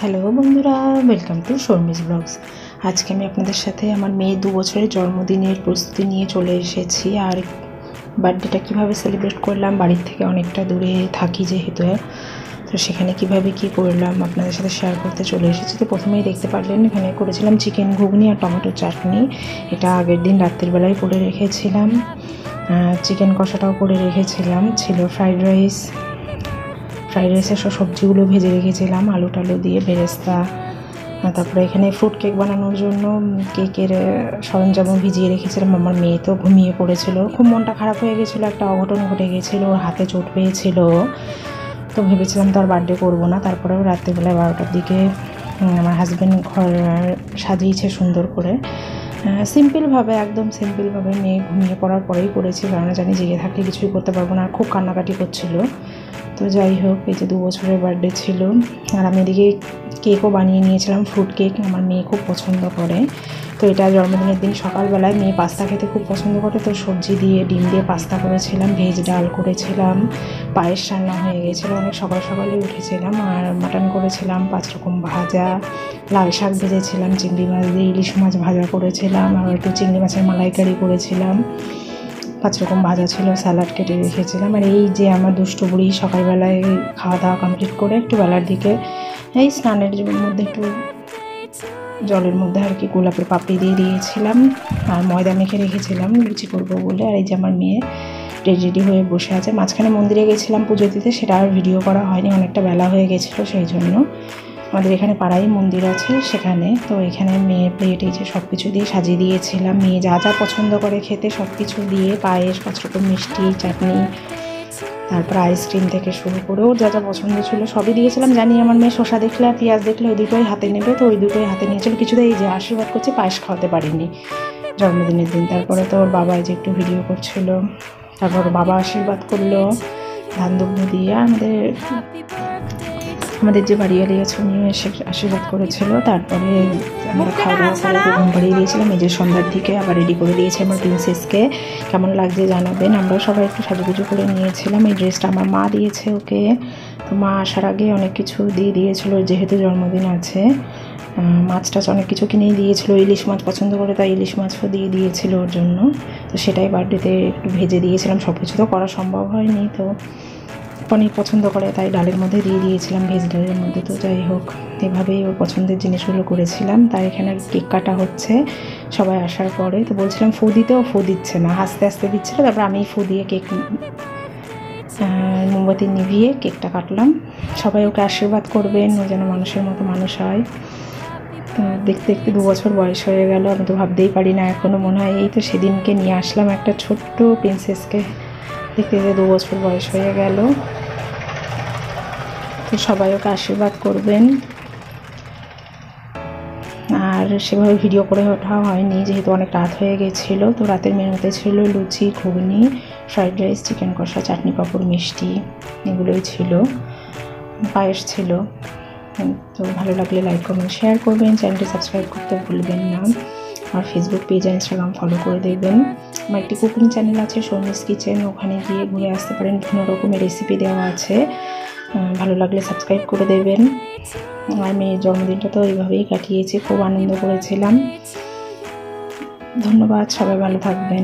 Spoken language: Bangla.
হ্যালো বন্ধুরা, ওয়েলকাম টু শর্মিস ব্লগস। আজকে আমি আপনাদের সাথে আমার মেয়ে 2 বছরের জন্মদিনের প্রস্তুতি নিয়ে চলে এসেছি। আর বার্থডেটা কীভাবে সেলিব্রেট করলাম, বাড়ির থেকে অনেকটা দূরে থাকি যেহেতু, তো সেখানে কিভাবে কি করলাম আপনাদের সাথে শেয়ার করতে চলে এসেছি। তো প্রথমেই দেখতে পারলেন এখানে করেছিলাম চিকেন ঘুগনি আর টমেটো চাটনি। এটা আগের দিন রাত্রির বেলায় করে রেখেছিলাম। চিকেন কষাটাও করে রেখেছিলাম। ছিল ফ্রাইড রাইসের সব সবজিগুলো ভেজে রেখেছিলাম, আলু টালু দিয়ে বেরেস্তা। তারপরে এখানে ফ্রুট কেক বানানোর জন্য কেকের সরঞ্জামও ভিজিয়ে রেখেছিলাম। আমার মেয়ে তো ঘুমিয়ে পড়েছিল, খুব মনটা খারাপ হয়ে গেছিলো, একটা অঘটন ঘটে গেছিলো, ওর হাতে চোট পেয়েছিল। তো ভেবেছিলাম তো আর বার্থডে করবো না। তারপরেও রাত্রিবেলায় 12টার দিকে আমার হাজব্যান্ড ঘর সাজিয়েছে সুন্দর করে, সিম্পলভাবে, একদম সিম্পলভাবে। মেয়ে ঘুমিয়ে পড়ার পরেই করেছি, কারণ জানি জেগে থাকলে কিছুই করতে পারবো না। আর খুব কান্নাকাটি করছিল। তো যাই হোক, এই যে 2 বছরের বার্থডে ছিল। আর আমি এদিকে কেকও বানিয়ে নিয়েছিলাম, ফ্রুট কেক। আমার মেয়ে খুব পছন্দ করে। তো এটা জন্মদিনের দিন সকালবেলায় মেয়ে পাস্তা খেতে খুব পছন্দ করে, তো সবজি দিয়ে ডিম দিয়ে পাস্তা করেছিলাম, ভেজ ডাল করেছিলাম, পায়েস রান্না হয়ে গেছিলো, অনেক সকাল সকালে উঠেছিলাম। আর মাটন করেছিলাম, 5 রকম ভাজা, লাল শাক ভেজেছিলাম, চিংড়ি মাছ দিয়ে ইলিশ মাছ ভাজা করেছিলাম, আর একটু চিংড়ি মাছের মালাইকারি করেছিলাম, 5 রকম ভাজা ছিল, স্যালাড কেটে রেখেছিলাম। আর এই যে আমার দুষ্টু বুড়ি সকালবেলায় খাওয়া দাওয়া কমপ্লিট করে একটু বেলার দিকে এই স্নানের মধ্যে একটু জলের মধ্যে আর কি গোলাপের পাপড়ি দিয়ে দিয়েছিলাম, আর ময়দা মেখে রেখেছিলাম লুচি করবো বলে। আর এই যে আমার মেয়ে রেডি হয়ে বসে আছে। মাঝখানে মন্দিরে গেছিলাম পুজো দিতে, সেটা আর ভিডিও করা হয়নি, অনেকটা বেলা হয়ে গেছিলো সেই জন্য। আমাদের এখানে পাড়ায় মন্দির আছে সেখানে। তো এখানে মেয়ে প্লেটে যে সব কিছু দিয়ে সাজিয়ে দিয়েছিলাম, মেয়ে যা যা পছন্দ করে খেতে সব কিছু দিয়ে, পায়েস, 5 রকম মিষ্টি, চাটনি, তারপর আইসক্রিম থেকে শুরু করে ওর যা যা পছন্দ ছিল সবই দিয়েছিলাম। জানি আমার মেয়ে শসা দেখলে আর পেঁয়াজ দেখলে ওই দুটোই হাতে নেবে, তো ওই দুটোই হাতে নিয়েছিল। কিছুতেই এই যে আশীর্বাদ করছে, পায়েস খাওয়াতে পারিনি জন্মদিনের দিন। তারপরে তো ওর বাবা যে একটু ভিডিও করছিল, তারপর বাবা আশীর্বাদ করলো ধান দুগ্ধ দিয়ে। আমাদের যে বাড়িয়ালি আছে উনিও এসে আশীর্বাদ করেছিল। তারপরে আমরা খাওয়া দাওয়া করে ঘুম পাড়িয়ে দিয়েছিলাম। এই যে সন্ধ্যার দিকে আবার রেডি করে দিয়েছে আমার প্রিন্সেসকে। কেমন লাগছে জানাবেন। আমরা সবাই একটু সাজুগুজু করে নিয়েছিলাম। এই ড্রেসটা আমার মা দিয়েছে ওকে। তো মা আসার আগে অনেক কিছু দিয়ে দিয়েছিল, যেহেতু জন্মদিন আছে। মাছ টাছ অনেক কিছু কিনেই দিয়েছিল, ইলিশ মাছ পছন্দ করে তাই ইলিশ মাছও দিয়ে দিয়েছিল ওর জন্য। তো সেটাই বার্থডেতে একটু ভেজে দিয়েছিলাম। সব কিছু তো করা সম্ভব হয়নি, তো পনির পছন্দ করে তাই ডালের মধ্যে দিয়ে দিয়েছিলাম, ভেজ ডালের মধ্যে। তো যাই হোক, এভাবেই ওর পছন্দের জিনিসগুলো করেছিলাম। তাই এখানে কেক কাটা হচ্ছে সবাই আসার পরে। তো বলছিলাম ফু দিতে, ও ফু দিচ্ছে না, আস্তে আস্তে দিচ্ছিল। তারপর আমি ফু দিয়ে কেক মোমবাতি নিভিয়ে কেকটা কাটলাম। সবাই ওকে আশীর্বাদ করবেন, ও যেন মানুষের মতো মানুষ হয়। তো দেখতে দেখতে 2 বছর বয়স হয়ে গেল, আমি তো ভাবতেই পারি না এখনও। মনে হয় এই তো সেদিনকে নিয়ে আসলাম একটা ছোট্ট প্রিন্সেসকে, দেখতে দেখতে 2 বছর বয়স হয়ে গেল। তো সবাই ওকে আশীর্বাদ করবেন। আর সেভাবে ভিডিও করে ওঠা হয়নি, যেহেতু অনেক রাত হয়ে গেছিলো। তো রাতের মেনুতে ছিল লুচি, ঘুগনি, ফ্রাইড রাইস, চিকেন কষা, চাটনি, পাঁপড়, মিষ্টি, এগুলোই ছিল, পায়েস ছিল। তো ভালো লাগলে লাইক, কমেন্ট, শেয়ার করবেন। চ্যানেলটি সাবস্ক্রাইব করতে ভুলবেন না। আর ফেসবুক পেজ আর ইনস্টাগ্রাম ফলো করে দেবেন। আমার একটি কুকিং চ্যানেল আছে শর্মিস কিচেন, ওখানে গিয়ে ঘুরে আসতে পারেন, বিভিন্ন রকমের রেসিপি দেওয়া আছে। ভালো লাগলে সাবস্ক্রাইব করে দেবেন। আর মেয়ের জন্মদিনটা তো এইভাবেই কাটিয়েছি, খুব আনন্দ করেছিলাম। ধন্যবাদ, সবাই ভালো থাকবেন।